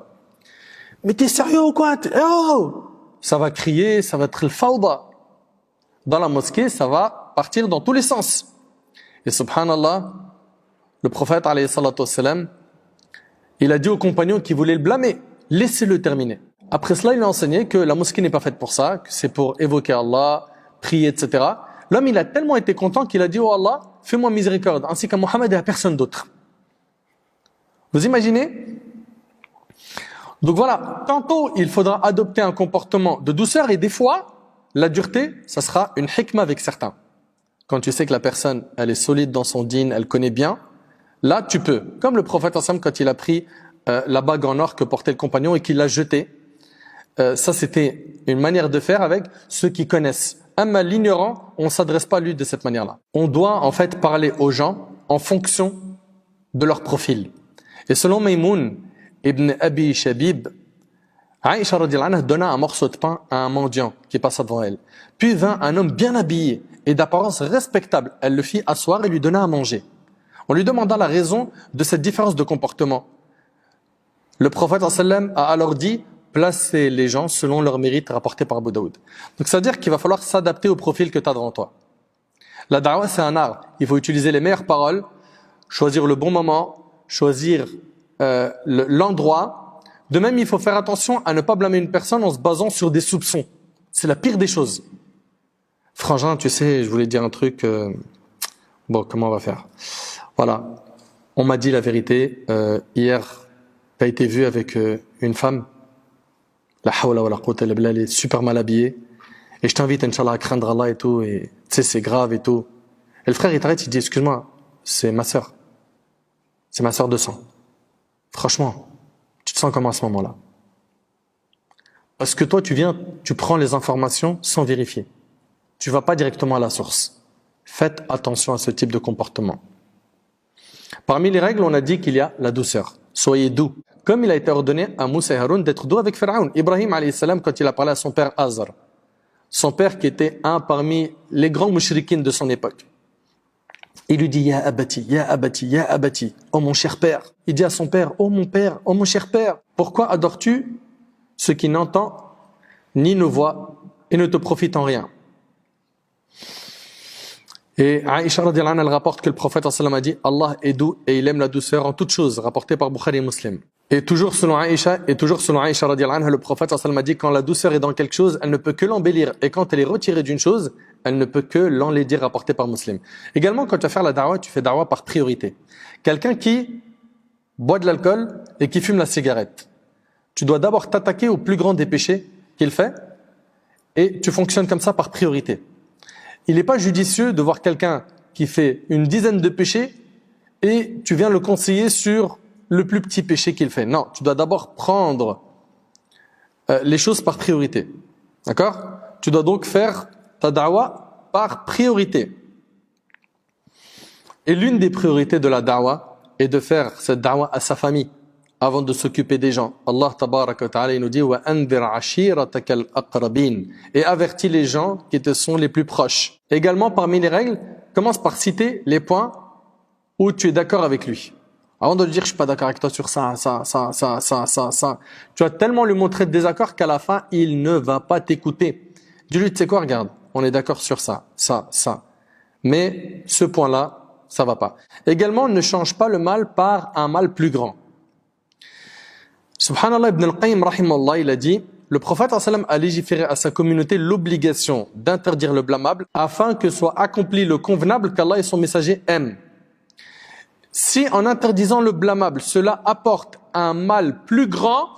Mais t'es sérieux ou quoi? Oh! Ça va crier, ça va être le fawda. Dans la mosquée, ça va partir dans tous les sens. Et subhanallah, le prophète alayhi salatu wassalam, il a dit aux compagnons qui voulaient le blâmer, laissez-le terminer. Après cela, il a enseigné que la mosquée n'est pas faite pour ça, que c'est pour évoquer Allah, prier, etc. L'homme, il a tellement été content qu'il a dit, oh Allah, fais-moi miséricorde, ainsi qu'à Mohammed et à personne d'autre. Vous imaginez? Donc voilà, tantôt il faudra adopter un comportement de douceur et des fois, la dureté, ça sera une hikmah avec certains. Quand tu sais que la personne, elle est solide dans son dîn, elle connaît bien, là tu peux. Comme le prophète ensemble quand il a pris la bague en or que portait le compagnon et qu'il l'a jetée. Ça c'était une manière de faire avec ceux qui connaissent. Mais l'ignorant, on ne s'adresse pas à lui de cette manière-là. On doit en fait parler aux gens en fonction de leur profil. Et selon Maymoun ibn Abi Shabib, Aïcha radhiyallahu anha donna un morceau de pain à un mendiant qui passa devant elle. Puis vint un homme bien habillé et d'apparence respectable. Elle le fit asseoir et lui donna à manger. On lui demanda la raison de cette différence de comportement. Le prophète sallam a alors dit, placez les gens selon leur mérite rapporté par Abu Daoud. Donc ça veut dire qu'il va falloir s'adapter au profil que tu as devant toi. La da'wah c'est un art. Il faut utiliser les meilleures paroles, choisir le bon moment, choisir l'endroit. De même, il faut faire attention à ne pas blâmer une personne en se basant sur des soupçons. C'est la pire des choses. Frangin, tu sais, je voulais dire un truc. Bon, comment on va faire? Voilà. On m'a dit la vérité. Hier, tu as été vu avec une femme. La hawla wa la quwwata illa billah, elle est super mal habillée. Et je t'invite, Inch'Allah, à craindre Allah et tout. Et tu sais, c'est grave et tout. Et le frère, il t'arrête, il dit, excuse-moi, c'est ma sœur. C'est ma sœur de sang. Franchement, tu te sens comment à ce moment-là? Parce que toi, tu prends les informations sans vérifier. Tu vas pas directement à la source. Faites attention à ce type de comportement. Parmi les règles, on a dit qu'il y a la douceur. Soyez doux. Comme il a été ordonné à Moussa et Haroun d'être doux avec Pharaon. Ibrahim alayhi salam, quand il a parlé à son père Azar, son père qui était un parmi les grands mouchrikines de son époque, il lui dit, Ya abati, Ya abati, Ya abati, oh mon cher père. Il dit à son père, oh mon cher père, pourquoi adores-tu ce qui n'entend ni ne voit et ne te profite en rien? Et Aïcha radhiyallahu anha, elle rapporte que le prophète sallallahu alayhi wa sallam a dit, Allah est doux et il aime la douceur en toutes choses, rapporté par Bukhari et Muslim. Et toujours selon Aïcha radhiyallahu anha, le prophète sallallahu alayhi wa sallam a dit, quand la douceur est dans quelque chose, elle ne peut que l'embellir. Et quand elle est retirée d'une chose, elle ne peut que l'enlaidir, rapporté par Muslim. Également, quand tu vas faire la da'wah, tu fais da'wah par priorité. Quelqu'un qui boit de l'alcool et qui fume la cigarette. Tu dois d'abord t'attaquer au plus grand des péchés qu'il fait et tu fonctionnes comme ça par priorité. Il n'est pas judicieux de voir quelqu'un qui fait une dizaine de péchés et tu viens le conseiller sur le plus petit péché qu'il fait. Non, tu dois d'abord prendre les choses par priorité. D'accord? Tu dois donc faire ta da'wah par priorité. Et l'une des priorités de la da'wah est de faire cette da'wah à sa famille avant de s'occuper des gens. Allah tabaraka wa ta'ala il nous dit wa anzir ashiratak al-aqrabin et avertis les gens qui te sont les plus proches. Également parmi les règles, commence par citer les points où tu es d'accord avec lui. Avant de lui dire je suis pas d'accord avec toi sur ça, tu vas tellement lui montrer de désaccord qu'à la fin il ne va pas t'écouter. Dis-lui tu sais quoi, regarde, on est d'accord sur ça. Mais ce point-là, ça va pas. Également, ne change pas le mal par un mal plus grand. Subhanallah, Ibn al-Qayyim, rahimallah, il a dit, le prophète a légiféré à sa communauté l'obligation d'interdire le blâmable afin que soit accompli le convenable qu'Allah et son messager aiment. Si en interdisant le blâmable, cela apporte un mal plus grand,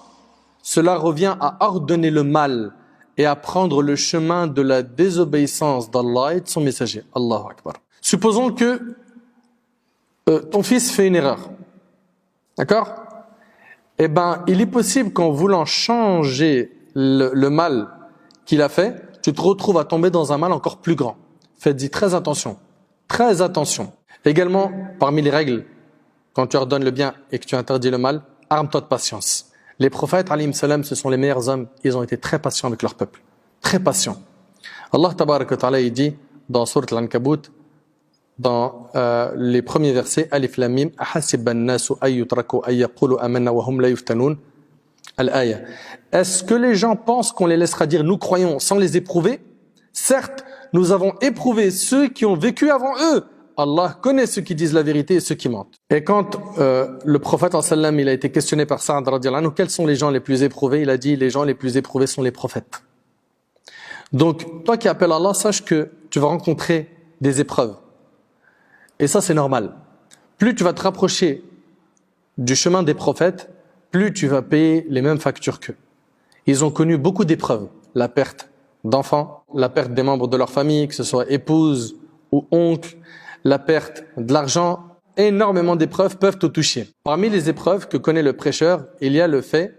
cela revient à ordonner le mal et à prendre le chemin de la désobéissance d'Allah et de son messager. Allahu Akbar. Supposons que ton fils fait une erreur. D'accord? Eh ben, il est possible qu'en voulant changer le mal qu'il a fait, tu te retrouves à tomber dans un mal encore plus grand. Faites-y très attention. Très attention. Également, parmi les règles, quand tu ordonnes le bien et que tu interdis le mal, arme-toi de patience. Les prophètes, alayhim salam, ce sont les meilleurs hommes. Ils ont été très patients avec leur peuple. Très patients. Allah tabarak wa ta'ala, il dit dans Sourate Al-Ankabut, dans les premiers versets, Alif Lam Mim, ahasiba an-nasu ay yutraku ay yaqulu amanna wa hum la yuftanun. Al-aya. Est-ce que les gens pensent qu'on les laissera dire nous croyons sans les éprouver? Certes, nous avons éprouvé ceux qui ont vécu avant eux. Allah connaît ceux qui disent la vérité et ceux qui mentent. Et quand le prophète sallam, il a été questionné par Sa'ad radiyallahu anhu, quels sont les gens les plus éprouvés? Il a dit les gens les plus éprouvés sont les prophètes. Donc toi qui appelles Allah, sache que tu vas rencontrer des épreuves. Et ça c'est normal. Plus tu vas te rapprocher du chemin des prophètes, plus tu vas payer les mêmes factures qu'eux. Ils ont connu beaucoup d'épreuves. La perte d'enfants, la perte des membres de leur famille, que ce soit épouse ou oncle, la perte de l'argent, énormément d'épreuves peuvent te toucher. Parmi les épreuves que connaît le prêcheur, il y a le fait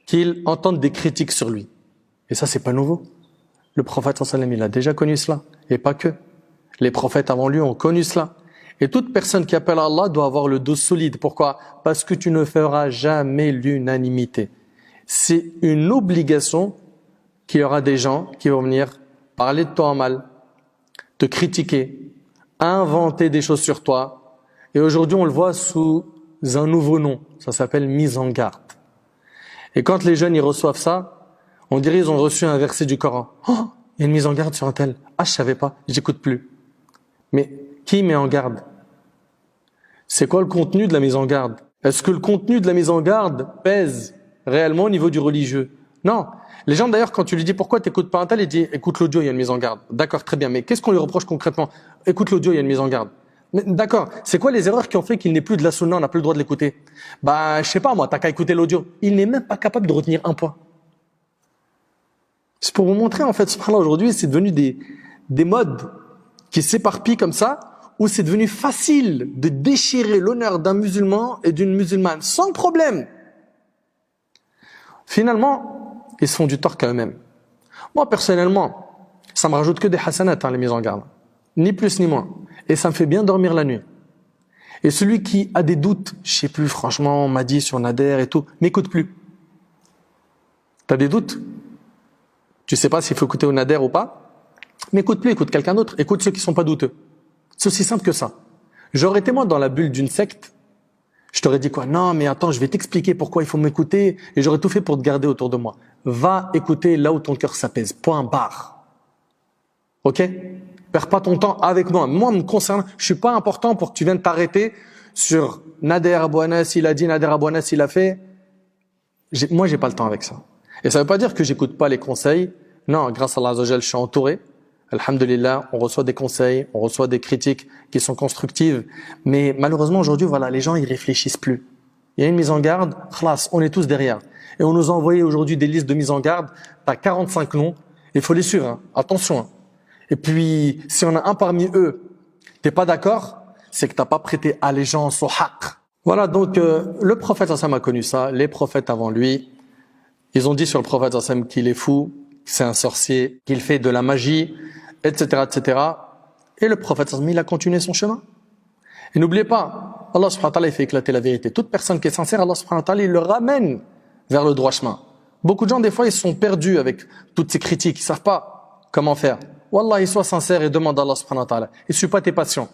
qu'il entende des critiques sur lui. Et ça, c'est pas nouveau. Le prophète sallallahu alayhi wa sallam, il a déjà connu cela. Et pas que. Les prophètes avant lui ont connu cela. Et toute personne qui appelle à Allah doit avoir le dos solide. Pourquoi? Parce que tu ne feras jamais l'unanimité. C'est une obligation qu'il y aura des gens qui vont venir parler de toi en mal, te critiquer, inventer des choses sur toi. Et aujourd'hui, on le voit sous un nouveau nom. Ça s'appelle mise en garde. Et quand les jeunes ils reçoivent ça, on dirait ils ont reçu un verset du Coran. Oh, il y a une mise en garde sur un tel. Ah, je savais pas, j'écoute plus. Mais qui met en garde? C'est quoi le contenu de la mise en garde? Est-ce que le contenu de la mise en garde pèse réellement au niveau du religieux? Non. Les gens d'ailleurs, quand tu lui dis pourquoi tu n'écoutes pas un tel, il dit écoute l'audio, il y a une mise en garde. D'accord, très bien, mais qu'est-ce qu'on lui reproche concrètement? Écoute l'audio, il y a une mise en garde. D'accord, c'est quoi les erreurs qui ont fait qu'il n'est plus de la sunna, on n'a plus le droit de l'écouter? Bah, je sais pas moi, t'as qu'à écouter l'audio. Il n'est même pas capable de retenir un point. C'est pour vous montrer en fait, subhanallah, aujourd'hui c'est devenu des modes qui s'éparpillent comme ça, où c'est devenu facile de déchirer l'honneur d'un musulman et d'une musulmane sans problème. Finalement, ils se font du tort quand même. Moi, personnellement, ça me rajoute que des hasanats, les mises en garde. Ni plus ni moins. Et ça me fait bien dormir la nuit. Et celui qui a des doutes, je sais plus, franchement, on m'a dit sur Nader et tout, m'écoute plus. T'as des doutes? Tu sais pas s'il faut écouter au Nader ou pas? M'écoute plus, écoute quelqu'un d'autre. Écoute ceux qui sont pas douteux. C'est aussi simple que ça. J'aurais été moi dans la bulle d'une secte, je t'aurais dit quoi? Non, mais attends, je vais t'expliquer pourquoi il faut m'écouter, et j'aurais tout fait pour te garder autour de moi. Va écouter là où ton cœur s'apaise. Point barre. Ok? Perds pas ton temps avec moi. Moi, me concerne, je suis pas important pour que tu viennes t'arrêter sur Nader Abou Anas, il a dit, Nader Abou Anas, il a fait. Moi, j'ai pas le temps avec ça. Et ça veut pas dire que j'écoute pas les conseils. Non, grâce à Allah Azza wa Jal, je suis entouré. Alhamdulillah, on reçoit des conseils, on reçoit des critiques qui sont constructives. Mais malheureusement, aujourd'hui, voilà, les gens, ils réfléchissent plus. Il y a une mise en garde, khlas, on est tous derrière. Et on nous a envoyé aujourd'hui des listes de mise en garde. T'as 45 noms, il faut les suivre, hein. Attention. Hein. Et puis, si on a un parmi eux, t'es pas d'accord, c'est que t'as pas prêté allégeance au haqq. Voilà, donc, le prophète sallam a connu ça, les prophètes avant lui. Ils ont dit sur le prophète sallam qu'il est fou, que c'est un sorcier, qu'il fait de la magie, etc., etc. Et le prophète sallam, il a continué son chemin. Et n'oubliez pas, Allah subhanahu wa ta'ala, il fait éclater la vérité. Toute personne qui est sincère, Allah subhanahu wa ta'ala, il le ramène vers le droit chemin. Beaucoup de gens, des fois, ils sont perdus avec toutes ces critiques, ils savent pas comment faire. Wallah, sois sincère et demande à Allah subhanahu wa ta'ala. Et suis pas tes passions.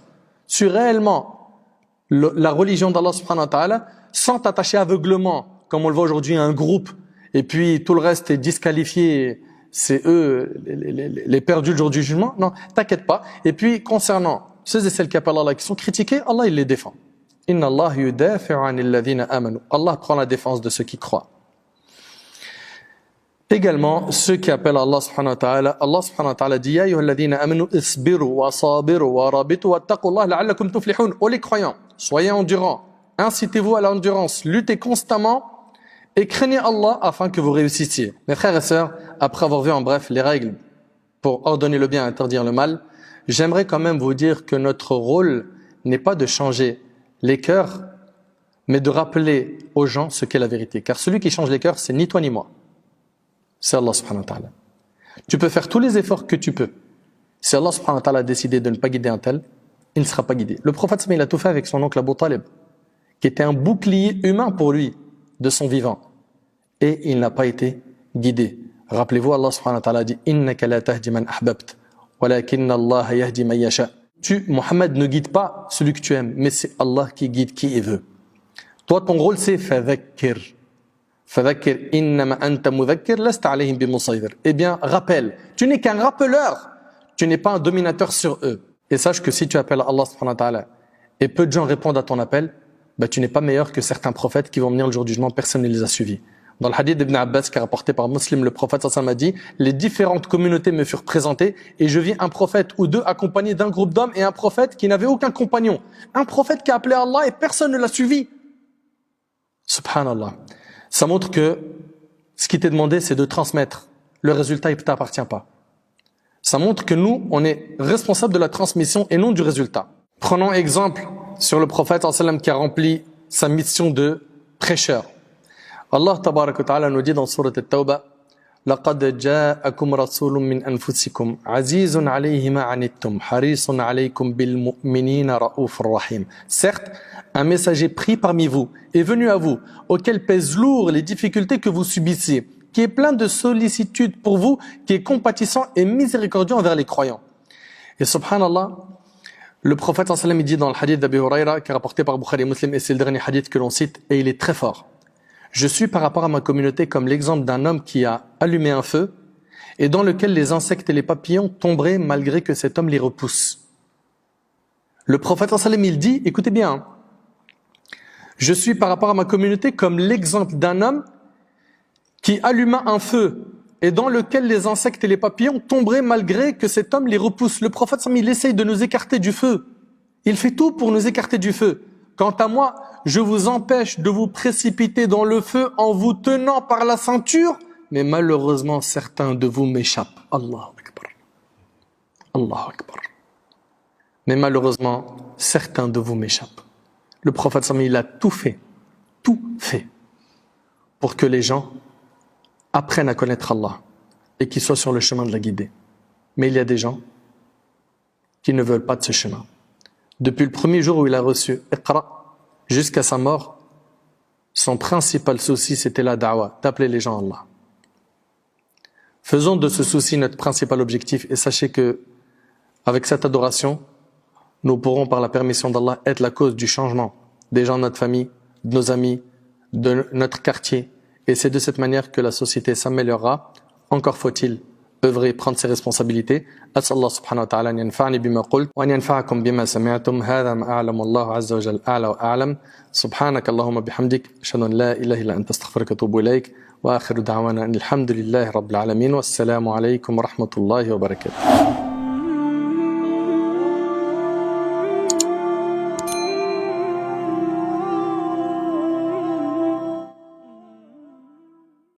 Suis réellement la religion d'Allah subhanahu wa ta'ala sans t'attacher aveuglement, comme on le voit aujourd'hui, à un groupe, et puis tout le reste est disqualifié, c'est eux les perdus le jour du jugement. Non, t'inquiète pas. Et puis, concernant ceux et celles qui appellent Allah, qui sont critiqués, Allah, il les défend. Inna Allah yudafi'u 'anil ladhina amanu. Allah prend la défense de ceux qui croient. Également, ceux qui appellent Allah subhanahu wa ta'ala dit, Ya ayyuhalladhina amanu isbiru wa sabiru wa rabitu wattaqullaha la'allakum tuflihun. Oh les croyants, soyez endurants, incitez-vous à l'endurance, luttez constamment et craignez Allah afin que vous réussissiez. Mes frères et sœurs, après avoir vu en bref les règles pour ordonner le bien et interdire le mal, j'aimerais quand même vous dire que notre rôle n'est pas de changer les cœurs, mais de rappeler aux gens ce qu'est la vérité. Car celui qui change les cœurs, c'est ni toi ni moi. C'est Allah subhanahu wa ta'ala. Tu peux faire tous les efforts que tu peux. Si Allah subhanahu wa ta'ala a décidé de ne pas guider un tel, il ne sera pas guidé. Le prophète, il a tout fait avec son oncle Abu Talib, qui était un bouclier humain pour lui, de son vivant. Et il n'a pas été guidé. Rappelez-vous, Allah subhanahu wa ta'ala dit « Innaka la tahdi man ahbabt, walakinna Allah yahdi man yasha » Tu, Mohammed, ne guide pas celui que tu aimes, mais c'est Allah qui guide qui il veut. Toi, ton rôle, c'est « Fadhakkir ». Fadhakkir innama anta mudhakkir lasta alayhim bimusaytir. Eh bien, rappelle. Tu n'es qu'un rappeleur. Tu n'es pas un dominateur sur eux. Et sache que si tu appelles Allah subhanahu wa ta'ala et peu de gens répondent à ton appel, tu n'es pas meilleur que certains prophètes qui vont venir le jour du jugement, personne ne les a suivis. Dans le hadith d'Ibn Abbas qui est rapporté par Muslim, le prophète sallallahu alayhi wa sallam a dit « Les différentes communautés me furent présentées et je vis un prophète ou deux accompagnés d'un groupe d'hommes et un prophète qui n'avait aucun compagnon. Un prophète qui a appelé Allah et personne ne l'a suivi. » Subhanallah. Ça montre que ce qui t'est demandé, c'est de transmettre. Le résultat, il ne t'appartient pas. Ça montre que nous, on est responsable de la transmission et non du résultat. Prenons exemple sur le prophète sallallahu alayhi wa sallam qui a rempli sa mission de prêcheur. Allah tabarak wa ta'ala nous dit dans sourate At-Tawbah لَقَدْ جَاءَكُمْ رَسُولٌ مِّنْ أَنفُسِكُمْ عَزِيزٌ عَلَيْهِ مَا عَنِتُّمْ حَرِيصٌ عَلَيْكُمْ بِالْمُؤْمِنِينَ رَءُوفٌ رَحِيمٌ. Certes, un messager pris parmi vous est venu à vous, auquel pèsent lourd les difficultés que vous subissez, qui est plein de sollicitude pour vous, qui est compatissant et miséricordieux envers les croyants. Et subhanallah, le prophète sallallahu alayhi wa sallam dit dans le hadith d'Abi Huraira, qui est rapporté par Bukhari et Muslim, et c'est le dernier hadith que l'on cite, et il est très fort. Je suis par rapport à ma communauté comme l'exemple d'un homme qui a allumé un feu et dans lequel les insectes et les papillons tomberaient malgré que cet homme les repousse. Le prophète sallallahu alayhi wa sallam, il dit, écoutez bien, je suis par rapport à ma communauté comme l'exemple d'un homme qui alluma un feu et dans lequel les insectes et les papillons tomberaient malgré que cet homme les repousse. Le prophète sallallahu alayhi wa sallam, il essaye de nous écarter du feu. Il fait tout pour nous écarter du feu. Quant à moi, je vous empêche de vous précipiter dans le feu en vous tenant par la ceinture, mais malheureusement, certains de vous m'échappent. Allahu Akbar. Allahu Akbar. Mais malheureusement, certains de vous m'échappent. Le prophète sallallahu alayhi wa sallam, il a tout fait, pour que les gens apprennent à connaître Allah et qu'ils soient sur le chemin de la guidée. Mais il y a des gens qui ne veulent pas de ce chemin. Depuis le premier jour où il a reçu Iqra jusqu'à sa mort, son principal souci c'était la da'wa, d'appeler les gens à Allah. Faisons de ce souci notre principal objectif et sachez que avec cette adoration, nous pourrons par la permission d'Allah être la cause du changement des gens de notre famille, de nos amis, de notre quartier. Et c'est de cette manière que la société s'améliorera. Encore faut-il œuvrer, prendre ses responsabilités. أسأل الله سبحانه وتعالى أن ينفعني بما قلت وأن ينفعكم بما سمعتم. هذا ما أعلم والله عز وجل أعلى وأعلم. سبحانك اللهم بحمدك أشهد أن لا إله إلا أنت أستغفرك وأتوب إليك وآخر دعوانا أن الحمد لله رب العالمين والسلام عليكم ورحمة الله وبركاته.